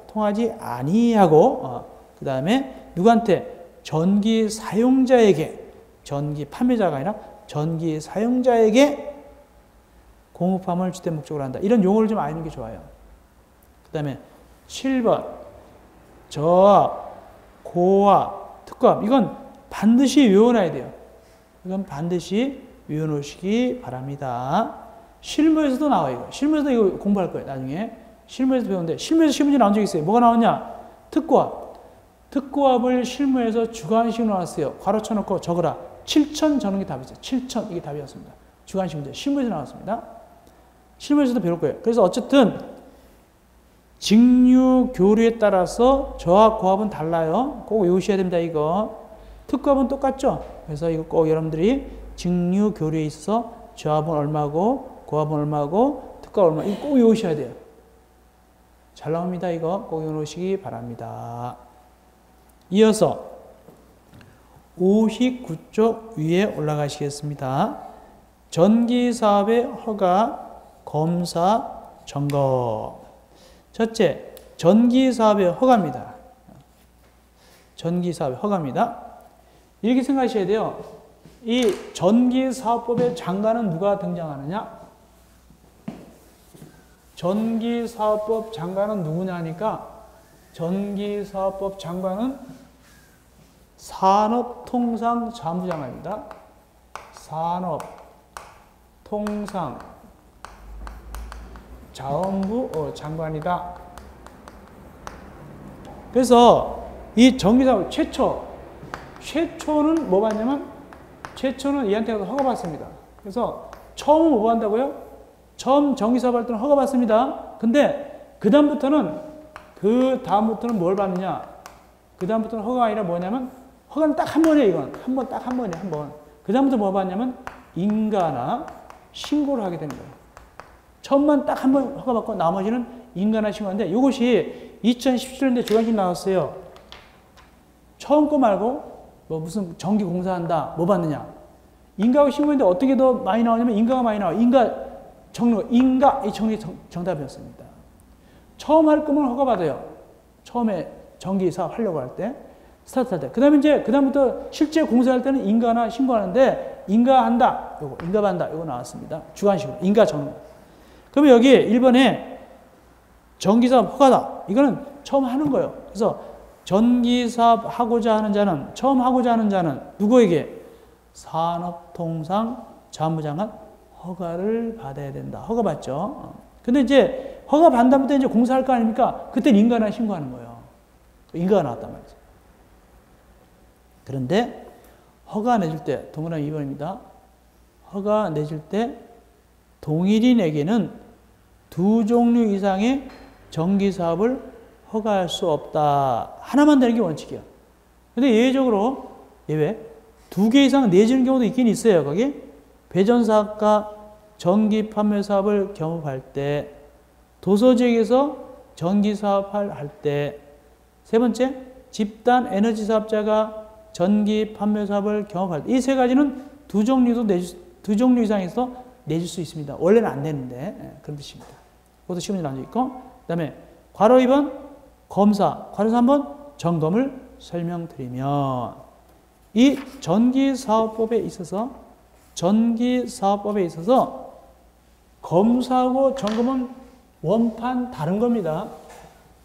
그 다음에 누구한테? 전기 사용자에게, 전기 판매자가 아니라 전기 사용자에게 공급함을 주된 목적으로 한다. 이런 용어를 좀 아는 게 좋아요. 그 다음에 7번 저압, 고압, 특고압. 이건 반드시 외워놔야 돼요. 이건 반드시 외워놓으시기 바랍니다. 실무에서도 나와요. 실무에서도 이거 공부할 거예요. 나중에 실무에서 배우는데 실무에서 시험문제 나온 적이 있어요. 뭐가 나왔냐? 특고압. 특고압을 실무에서 주관식으로 나왔어요. 괄호 쳐놓고 적으라. 7,000 적는 게 답이었어요. 7,000 이게 답이었습니다. 주관식 문제. 실무에서 나왔습니다. 실무에서도 배울 거예요. 그래서 어쨌든 직류 교류에 따라서 저압, 고압은 달라요. 꼭 외우셔야 됩니다. 이거. 특고압은 똑같죠. 그래서 이거 꼭 여러분들이 직류 교류에 있어서 저압은 얼마고 고압은 얼마고 특고압은 얼마, 이거 꼭 외우셔야 돼요. 잘 나옵니다. 이거 꼭 외우시기 바랍니다. 이어서 59쪽 위에 올라가시겠습니다. 전기사업의 허가, 검사, 점검. 첫째, 전기사업의 허가입니다. 전기사업의 허가입니다. 이렇게 생각하셔야 돼요. 이 전기사업법의 장관은 누가 등장하느냐? 전기사업법 장관은 누구냐 하니까 전기사업법 장관은 산업통상자원부장관입니다. 산업통상자원부 장관이다. 그래서 이 전기사업 최초는 뭐 받냐면, 최초는 얘한테 가서 허가 받습니다. 그래서 처음은 뭐 받는다고요? 처음 전기사업 할 때는 허가 받습니다. 근데 그 다음부터는 뭘 받느냐? 그 다음부터는 허가가 아니라 뭐냐면, 허가는 딱 한 번이에요, 이건. 딱 한 번이에요, 한 번. 그 다음부터 뭐 받냐면, 인가나 신고를 하게 되는 거예요. 처음만 딱 한 번 허가 받고 나머지는 인가나 신고하는데, 이것이 2017년도에 주간식 나왔어요. 처음 거 말고, 뭐 무슨 전기 공사한다, 뭐 받느냐. 인가하고 신고인데 어떻게 더 많이 나오냐면, 인가가 많이 나와요. 인가, 이 정답이었습니다. 처음 할 거면 허가 받아요. 처음에 전기 사업 하려고 할 때, 스타트 할 때. 그 다음부터 실제 공사할 때는 인가나 신고하는데, 인가한다, 인가받는다, 요거 나왔습니다. 주관식으로. 인가 전후. 그러면 여기 1번에 전기사업 허가다. 이거는 처음 하는 거예요. 그래서 전기사업 하고자 하는 자는, 처음 하고자 하는 자는 누구에게? 산업통상자원부장관 허가를 받아야 된다. 허가 받죠. 근데 이제 허가 받은 다음부터 이제 공사할 거 아닙니까? 그때는 인가나 신고하는 거예요. 인가가 나왔단 말이죠. 그런데 허가 내줄 때, 동그라미 2번입니다. 허가 내줄 때 동일인에게는 두 종류 이상의 전기사업을 허가할 수 없다. 하나만 되는 게 원칙이야. 근데 예외적으로, 예외, 2개 이상 내주는 경우도 있긴 있어요. 거기 배전사업과 전기 판매 사업을 겸업할 때, 도서지역에서 전기 사업을 할 때, 세 번째, 집단 에너지 사업자가 전기 판매 사업을 겸업할 때, 이 세 가지는 두 종류 이상에서 내줄 수 있습니다. 원래는 안 되는데, 그런 뜻입니다. 그것도 시험에 나눠져 있고, 그 다음에 괄호 2번 검사, 괄호 3번 점검을 설명드리면, 이 전기사업법에 있어서 검사하고 점검은 원판 다른 겁니다.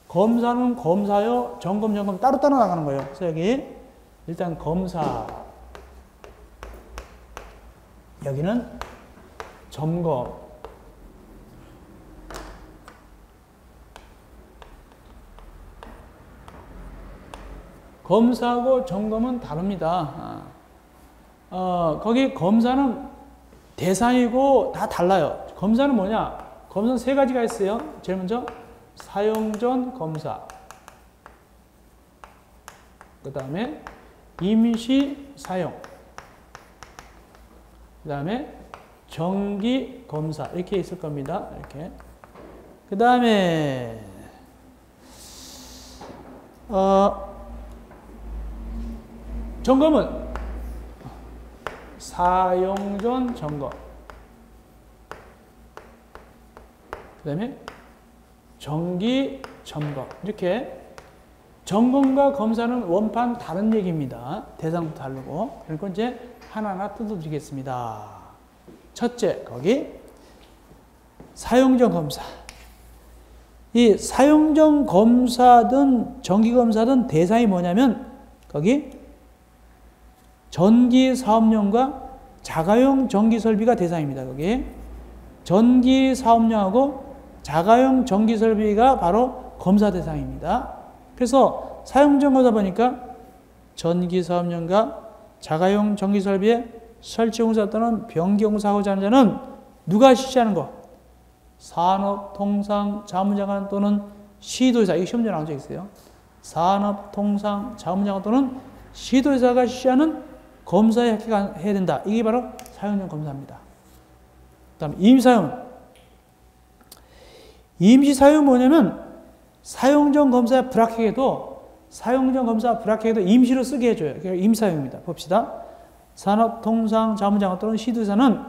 검사는 검사요, 점검 따로따로 나가는 거예요. 그래서 여기 일단 검사, 여기는 점검. 검사하고 점검은 다릅니다. 거기 검사는 대상이고 다 달라요. 검사는 뭐냐? 검사는 세 가지가 있어요. 제일 먼저 사용 전 검사, 그 다음에 임시 사용, 그 다음에 정기 검사, 이렇게 있을 겁니다. 이렇게. 그 다음에 점검은 사용 전 점검, 그 다음에 정기 점검. 이렇게 점검과 검사는 원판 다른 얘기입니다. 대상도 다르고. 그러니까 이제 하나하나 뜯어드리겠습니다. 첫째, 거기 사용 전 검사. 이 사용 전 검사든 정기 검사든 대상이 뭐냐면, 거기 전기 사업용과 자가용 전기 설비가 대상입니다. 거기 전기 사업용하고 자가용 전기 설비가 바로 검사 대상입니다. 그래서 사용 전 검사 보니까 전기 사업용과 자가용 전기 설비의 설치 공사 또는 변기 공사하고자 하는 자는 누가 실시하는 거? 산업통상자원부장관 또는 시도지사. 이거 시험에 나온 적 있어요. 산업통상자원부장관 또는 시도지사가 실시하는 검사에 합격해야 된다. 이게 바로 사용 전 검사입니다. 그 다음에 임시사용 뭐냐면, 사용 전 검사 불합격해도 임시로 쓰게 해줘요. 그게 임시사용입니다. 봅시다. 산업통상자원부장관 또는 시도지사는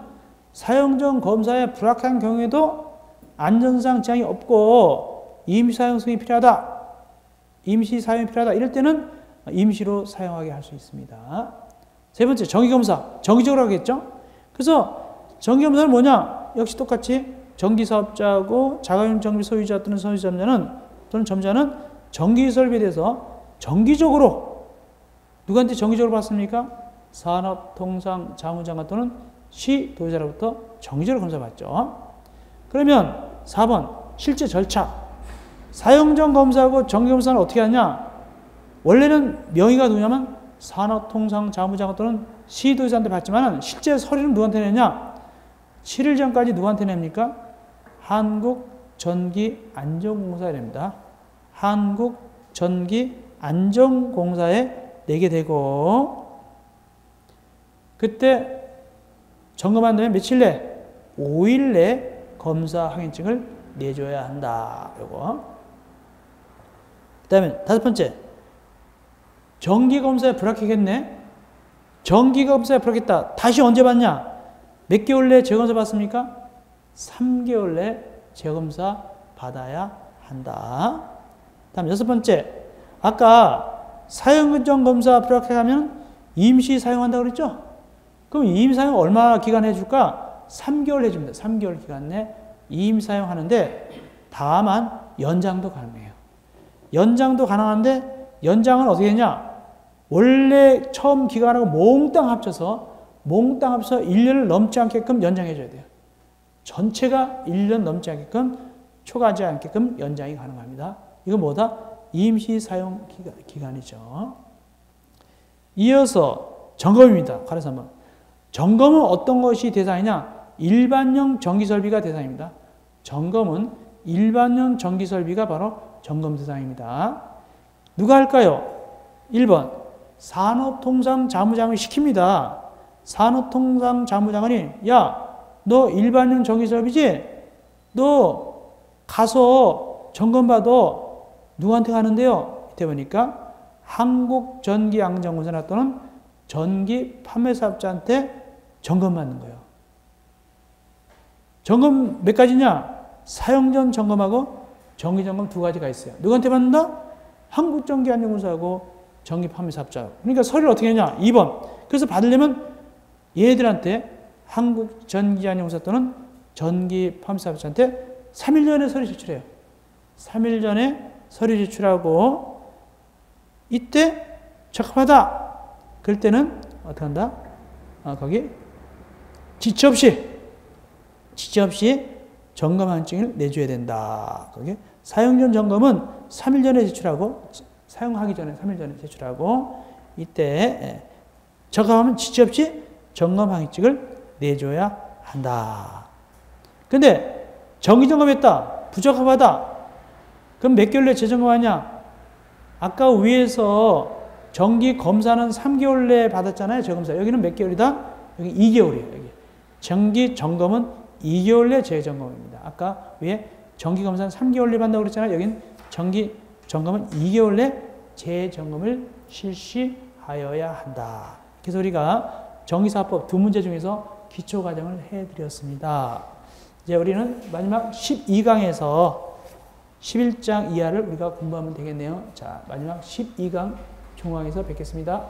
사용 전 검사에 불합격한 경우에도 안전상 지장이 없고 임시사용성이 필요하다. 임시사용이 필요하다. 이럴 때는 임시로 사용하게 할 수 있습니다. 세 번째, 정기검사. 정기적으로 하겠죠? 그래서 정기검사는 뭐냐? 역시 똑같이 전기사업자하고 자가용 전기 소유자 또는 점자는 전기설비에 대해서 정기적으로, 누구한테 정기적으로 받습니까? 산업통상자원부장관 또는 시도지사로부터 정기적으로 검사받죠. 그러면 4번, 실제 절차. 사용 전 검사하고 정기검사는 어떻게 하냐? 원래는 명의가 누구냐면 산업통상자무장관 또는 시도지사한테 받지만 실제 서류는 누구한테 내냐? 7일 전까지 누구한테 냅니까? 한국전기안전공사에 냅니다. 한국전기안전공사에 내게 되고 그때 점검한 다음에 며칠 내? 5일 내 검사 확인증을 내줘야 한다. 요거. 그 다음에 5번째. 정기검사에 불합격했네. 정기검사에 불합격했다. 다시 언제 받냐? 몇 개월 내에 재검사 받습니까? 3개월 내에 재검사 받아야 한다. 다음 6번째. 아까 사용근정검사 불합격하면 임시 사용한다고 그랬죠? 그럼 임시 사용 얼마 기간 해줄까? 3개월 해줍니다. 3개월 기간 내 임시 사용하는데 다만 연장도 가능해요. 연장도 가능한데 연장은 어떻게 되냐? 원래 처음 기간하고 몽땅 합쳐서 1년을 넘지 않게끔 연장해줘야 돼요. 전체가 1년 넘지 않게끔 초과하지 않게끔 연장이 가능합니다. 이건 뭐다? 임시 사용 기간이죠. 이어서 점검입니다. 가려서 한번. 점검은 어떤 것이 대상이냐? 일반형 전기설비가 대상입니다. 점검은 일반형 전기설비가 바로 점검 대상입니다. 누가 할까요? 1번 산업통상자무장을 시킵니다. 산업통상자무장관이 야, 너 일반형 전기설비지? 너 가서 점검받아. 누구한테 가는데요? 이때 보니까 한국전기안전공사 또는 전기판매사업자한테 점검받는 거예요. 점검 몇 가지냐? 사용전 점검하고 정기점검 2가지가 있어요. 누구한테 받는다? 한국전기안전공사하고 전기판매사업자. 그러니까 서류를 어떻게 하냐? 2번. 그래서 받으려면 얘들한테 한국전기안전공사 또는 전기판매사업자한테 3일 전에 서류 제출해요. 3일 전에 서류 제출하고 이때 적합하다. 그럴 때는 어떻게 한다? 거기 지체 없이 점검 확인증을 내줘야 된다. 거기 사용전 점검은 3일 전에 제출하고 사용하기 전에 3일 전에 제출하고 이때 적합하면 지체 없이 점검 확인증을 내줘야 한다. 근데 정기점검했다. 부적합하다. 그럼 몇 개월 내에 재점검하냐? 아까 위에서 정기 검사는 3개월 내에 받았잖아요. 재검사. 여기는 몇 개월이다? 여기 2개월이에요. 여기. 정기 점검은 2개월 내 재점검입니다. 아까 위에 정기 검사는 3개월 내에 받는다고 그랬잖아요. 여기는 정기 점검은 2개월 내 재점검을 실시하여야 한다. 그래서 우리가 전기사법 2문제 중에서 기초과정을 해드렸습니다. 이제 우리는 마지막 12강에서 11장 이하를 우리가 공부하면 되겠네요. 자, 마지막 12강 중앙에서 뵙겠습니다.